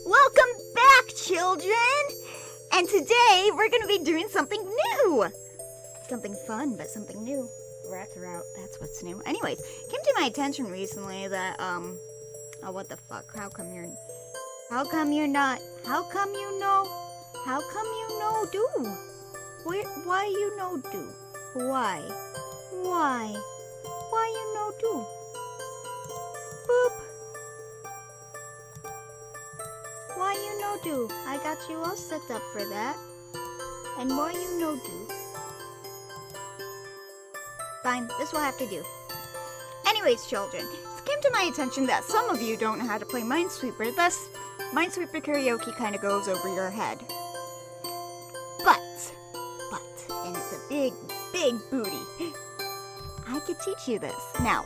Welcome back, children! And today we're going to be doing something new. Something fun, but something new. Rats are out, that's what's new. Anyways, it came to my attention recently that, oh, what the fuck? How come you know do? Why you know do? Why you know do? Boop. Why you know do? I got you all set up for that. And why you know do? Fine, this will have to do. Anyways, children, it came to my attention that some of you don't know how to play Minesweeper, thus Minesweeper Karaoke kind of goes over your head. But, and it's a big booty, I could teach you this. Now,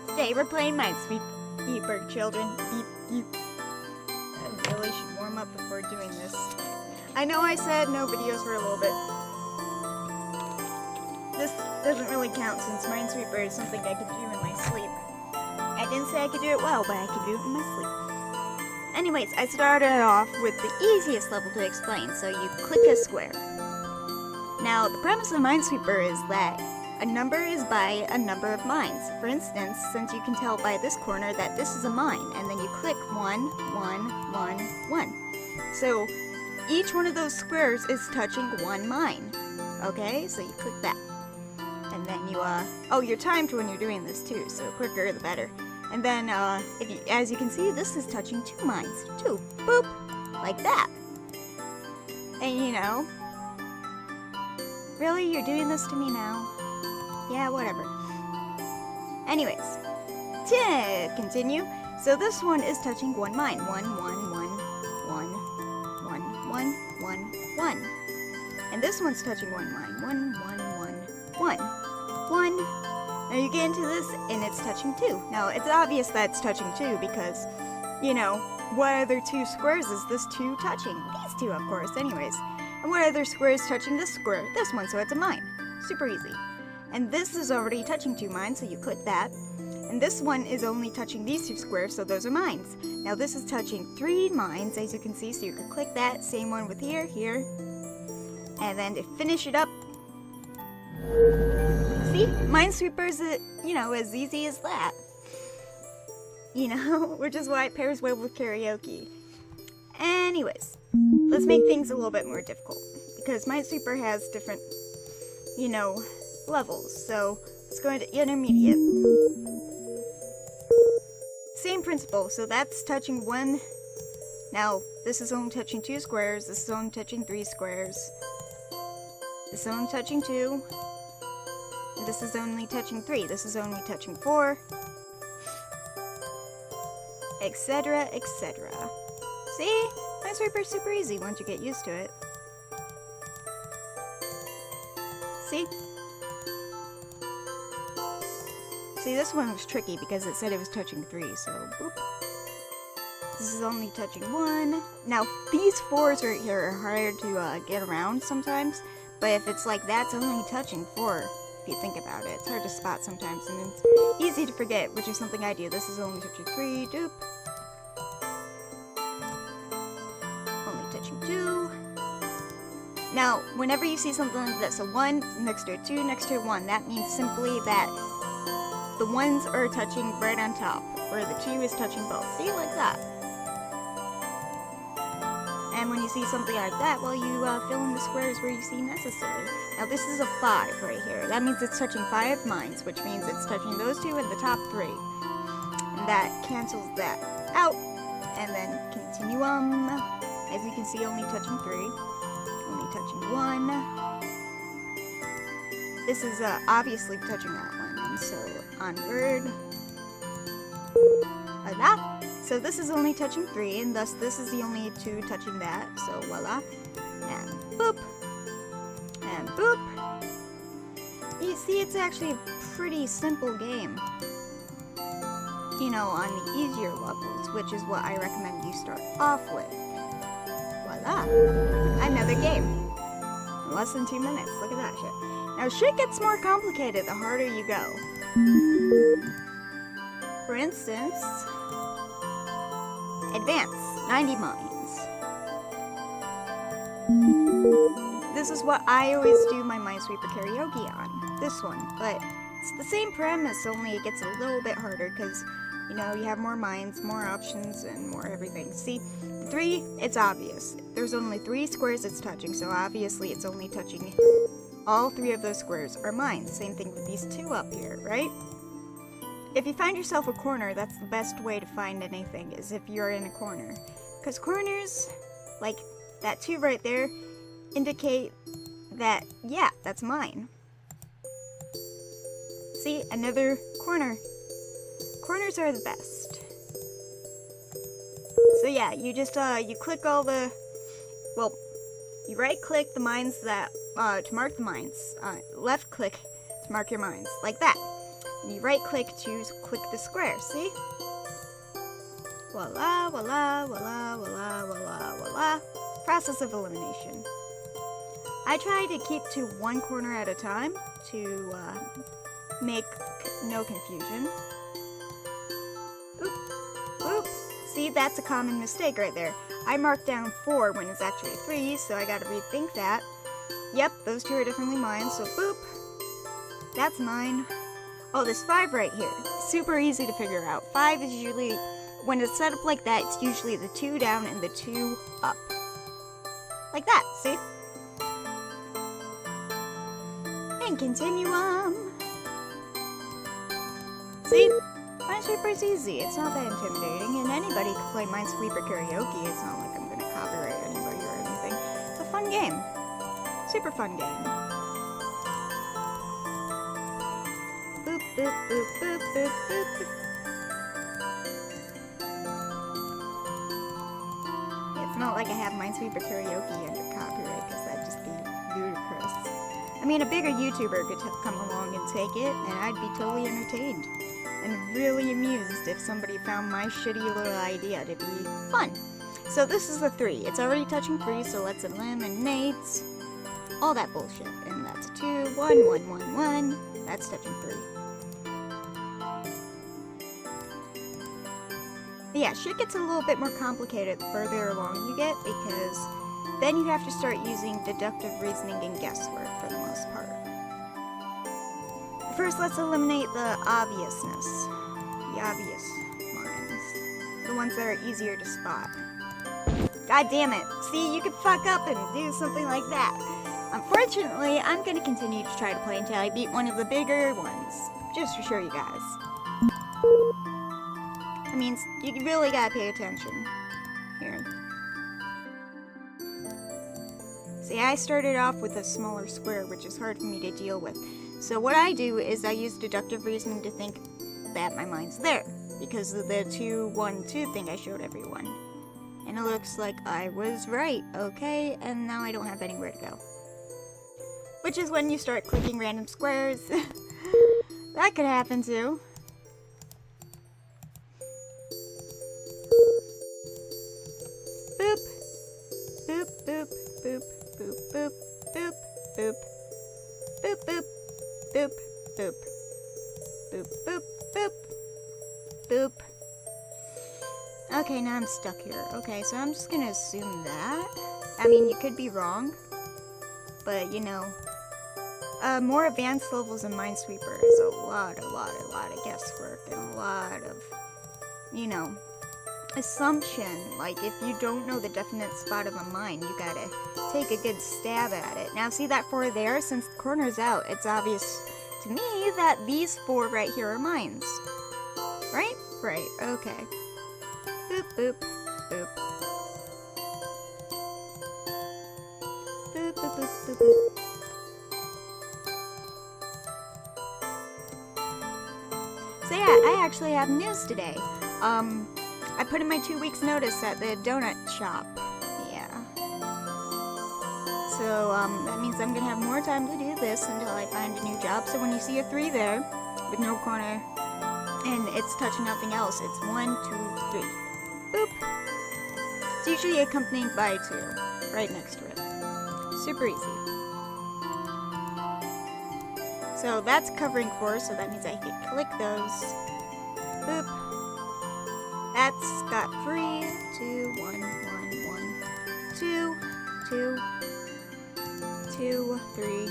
today we're playing Minesweeper, children. I really should warm up before doing this. I know I said no videos for a little bit. This doesn't really count since Minesweeper is something I could do in my sleep. I didn't say I could do it well, but I could do it in my sleep. Anyways, I started off with the easiest level to explain, so you click a square. Now, the premise of Minesweeper is that a number is by a number of mines. For instance, since you can tell by this corner that this is a mine, and then you click 1, 1, 1, 1. So, each one of those squares is touching one mine. Okay, so you click that. And then you, you're timed when you're doing this too, so quicker the better. And then, as you can see, this is touching two mines, too. Boop! Like that. And you know, really, you're doing this to me now? Yeah, whatever. Anyways, to continue, so this one is touching one mine. 1, 1, 1, 1, 1, 1, 1, 1. And this one's touching one mine. 1, 1, 1, 1. 1. Now you get into this, and it's touching 2. Now, it's obvious that it's touching 2 because, you know, what other two squares is this 2 touching? These two, of course, anyways. And what other square is touching this square? This one, so it's a mine. Super easy. And this is already touching 2 mines, so you click that. And this one is only touching these 2 squares, so those are mines. Now this is touching 3 mines, as you can see, so you can click that. Same one with here. And then to finish it up, see? Minesweeper's, as easy as that. You know, which is why it pairs well with karaoke. Anyways, let's make things a little bit more difficult. Because Minesweeper has different, levels. So, let's go into intermediate. Same principle, so that's touching 1. Now, this is only touching 2 squares, this is only touching 3 squares. This is only touching 2. And this is only touching 3. This is only touching 4. Etc, etc. See? Minesweeper's super easy once you get used to it. See? See, this one was tricky because it said it was touching 3, so boop. This is only touching 1. Now, these 4s right here are hard to get around sometimes, but if it's like that's only touching 4, if you think about it, it's hard to spot sometimes, and it's easy to forget, which is something I do. This is only touching 3, doop. Only touching 2. Now, whenever you see something like this, a 1 next to a 2 next to a 1, that means simply that the 1s are touching right on top, where the 2 is touching both. See, like that. And when you see something like that, well, you fill in the squares where you see necessary. Now, this is a 5 right here. That means it's touching 5 mines, which means it's touching those 2 and the top 3. And that cancels that out. And then continuum. As you can see, only touching 3. Only touching 1. This is obviously touching that one. And so, onward. Voila. So this is only touching 3, and thus this is the only 2 touching that. So voila. And boop. And boop. You see, it's actually a pretty simple game. On the easier levels, which is what I recommend you start off with. Voila. Another game. In less than 2 minutes. Look at that shit. Now, shit gets more complicated the harder you go. For instance, Advance, 90 mines. This is what I always do my Minesweeper Karaoke on, this one, but it's the same premise, only it gets a little bit harder because, you know, you have more mines, more options, and more everything. See, 3, it's obvious. There's only 3 squares it's touching, so obviously it's only touching all 3 of those squares are mines. Same thing with these 2 up here, right? If you find yourself a corner, that's the best way to find anything, is if you're in a corner. Because corners, like that 2 right there, indicate that, yeah, that's mine. See, another corner. Corners are the best. So yeah, you just, you click all the, well, you right-click the mines that, to mark the mines. Left-click to mark your mines, like that. And you right-click to click the square, see? Voila, voila, voila, voila, voila, voila. Process of elimination. I try to keep to 1 corner at a time to make no confusion. Oop, oop. See, that's a common mistake right there. I marked down 4 when it's actually 3, so I gotta rethink that. Yep, those 2 are definitely mine, so boop. That's mine. Oh, there's 5 right here. Super easy to figure out. 5 is usually, when it's set up like that, it's usually the 2 down and the 2 up. Like that, see? And continue on. See? Minesweeper is easy. It's not that intimidating, and anybody can play Minesweeper Karaoke. It's not like I'm gonna copyright anybody or anything. It's a fun game. Super fun game. Boop, boop, boop, boop, boop, boop. It's not like I have Minesweeper Karaoke under copyright, because that'd just be ludicrous. I mean, a bigger YouTuber could come along and take it, and I'd be totally entertained. And really amused if somebody found my shitty little idea to be fun. So this is the 3. It's already touching 3, so let's eliminate all that bullshit. And that's a 2, 1, 1, 1, 1. That's touching 3. Yeah, shit gets a little bit more complicated the further along you get, because then you have to start using deductive reasoning and guesswork for the most part. First, let's eliminate the obviousness. The obvious mines. The ones that are easier to spot. God damn it. See, you could fuck up and do something like that. Unfortunately, I'm gonna continue to try to play until I beat one of the bigger ones. Just to show you guys. I mean, you really gotta pay attention. Here. See, I started off with a smaller square, which is hard for me to deal with. So what I do is I use deductive reasoning to think that my mine's there, because of the 2, 1, 2 thing I showed everyone. And it looks like I was right, okay, and now I don't have anywhere to go. Which is when you start clicking random squares. That could happen too. Boop, boop, boop, boop, boop, boop, boop, boop, boop, boop. Boop, boop, boop, boop, boop, boop. Okay, now I'm stuck here. Okay, so I'm just gonna assume that. I mean, you could be wrong, but you know, more advanced levels in Minesweeper is a lot of guesswork and a lot of, you know, assumption. Like, if you don't know the definite spot of a mine, you gotta take a good stab at it. Now, see that 4 there? Since the corner's out, it's obvious to me that these 4 right here are mines. Right? Right, okay. Boop, boop, boop. Boop, boop, boop, boop, boop. So yeah, I actually have news today. I put in my 2 weeks notice at the donut shop. Yeah. So, that means I'm gonna have more time to do this until I find a new job. So when you see a 3 there, with no corner, and it's touching nothing else, it's 1, 2, 3. Boop. It's usually accompanied by 2, right next to it. Super easy. So that's covering 4, so that means I can click those. Boop. That's got 3, 2, 1, 1, 1, 2, 2, 2, 3,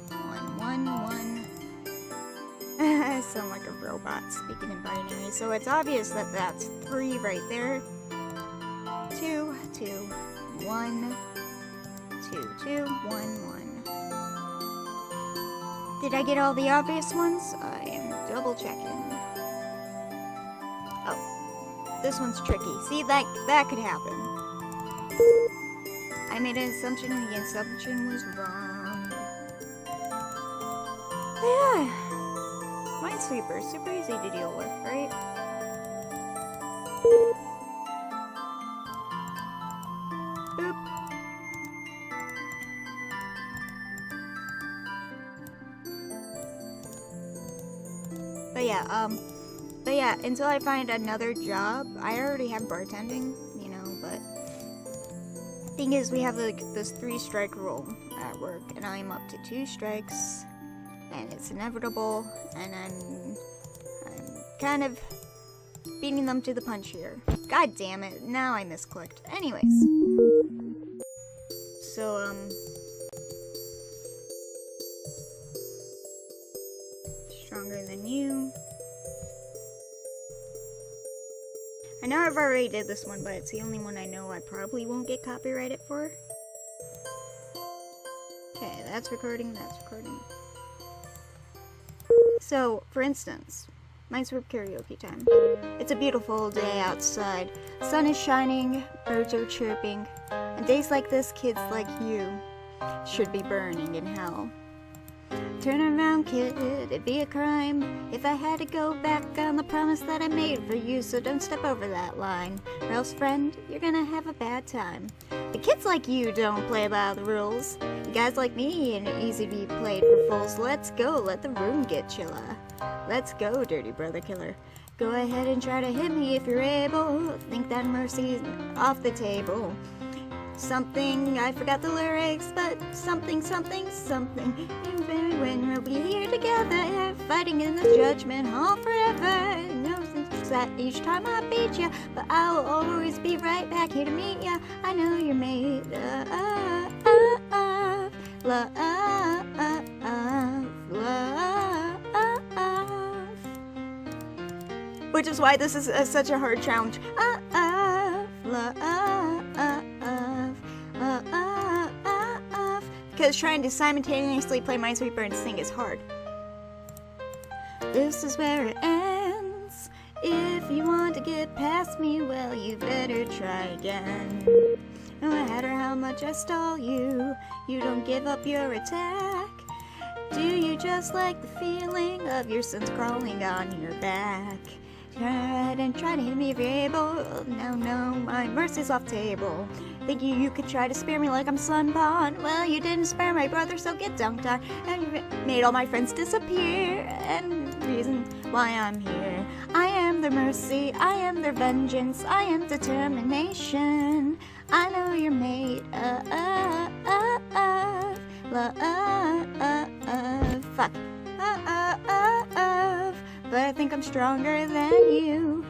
1, 1, 1. I sound like a robot speaking in binary, so it's obvious that that's 3 right there. 2, 2, 1, 2, 2, 1, 1. Did I get all the obvious ones? I am double checking. Oh, this one's tricky. See, that could happen. I made an assumption and the assumption was wrong. Yeah. Minesweeper, super easy to deal with, right? Boop. But yeah, until I find another job, I already have bartending, you know, but thing is we have like this 3-strike rule at work, and I'm up to 2 strikes, and it's inevitable, and I'm kind of beating them to the punch here. God damn it, now I misclicked. Anyways. So, stronger than you. I know I've already did this one, but it's the only one I know I probably won't get copyrighted for. Okay, that's recording, that's recording. So, for instance, Minesweeper Karaoke time. It's a beautiful day outside. Sun is shining, birds are chirping. On days like this, kids like you should be burning in hell. Turn around, kid, it'd be a crime if I had to go back on the promise that I made for you, so don't step over that line, or else, friend, you're gonna have a bad time. The kids like you don't play by the rules. You guys like me ain't easy to be played for fools. Let's go, let the room get chilla. Let's go, dirty brother killer. Go ahead and try to hit me if you're able. Think that mercy's off the table. Something, I forgot the lyrics, but something, something, something. And very when we'll be here together, fighting in the judgment hall forever. No sense that each time I beat ya, but I will always be right back here to meet ya. I know you're made of love, which is why this is such a hard challenge. Because trying to simultaneously play Minesweeper and sing is hard. This is where it ends. If you want to get past me, well, you better try again. No matter how much I stall you, you don't give up your attack. Do you just like the feeling of your sins crawling on your back? Turn ahead and try to hit me if you're able. No, my mercy's off table. Think you could try to spare me like I'm Sunpawn? Well, you didn't spare my brother, so get dunked on. And you made all my friends disappear. And reason why I'm here. I am their mercy, I am their vengeance, I am determination. I know you're made of love. Fuck. But I think I'm stronger than you.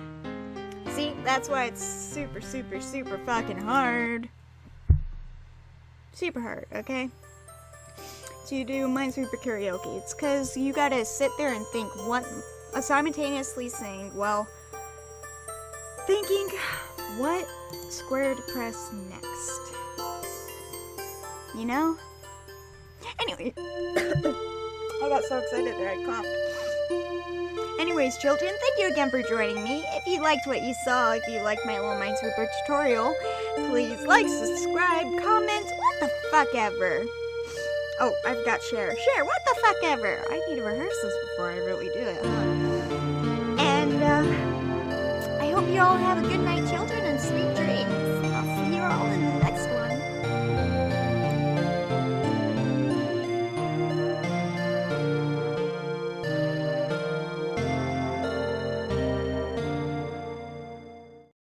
See, that's why it's super, super, super fucking hard. Super hard, okay? To do Minesweeper Karaoke. It's because you gotta sit there and think what, simultaneously saying, well, thinking what square to press next. You know? Anyway, I got so excited that I coughed. Anyways, children, thank you again for joining me. If you liked what you saw, if you liked my little Minesweeper tutorial, please like, subscribe, comment, what the fuck ever. Oh, I forgot share. Share, what the fuck ever. I need to rehearse this before I really do it, huh? And, I hope you all have a good night, children, and sweet dreams.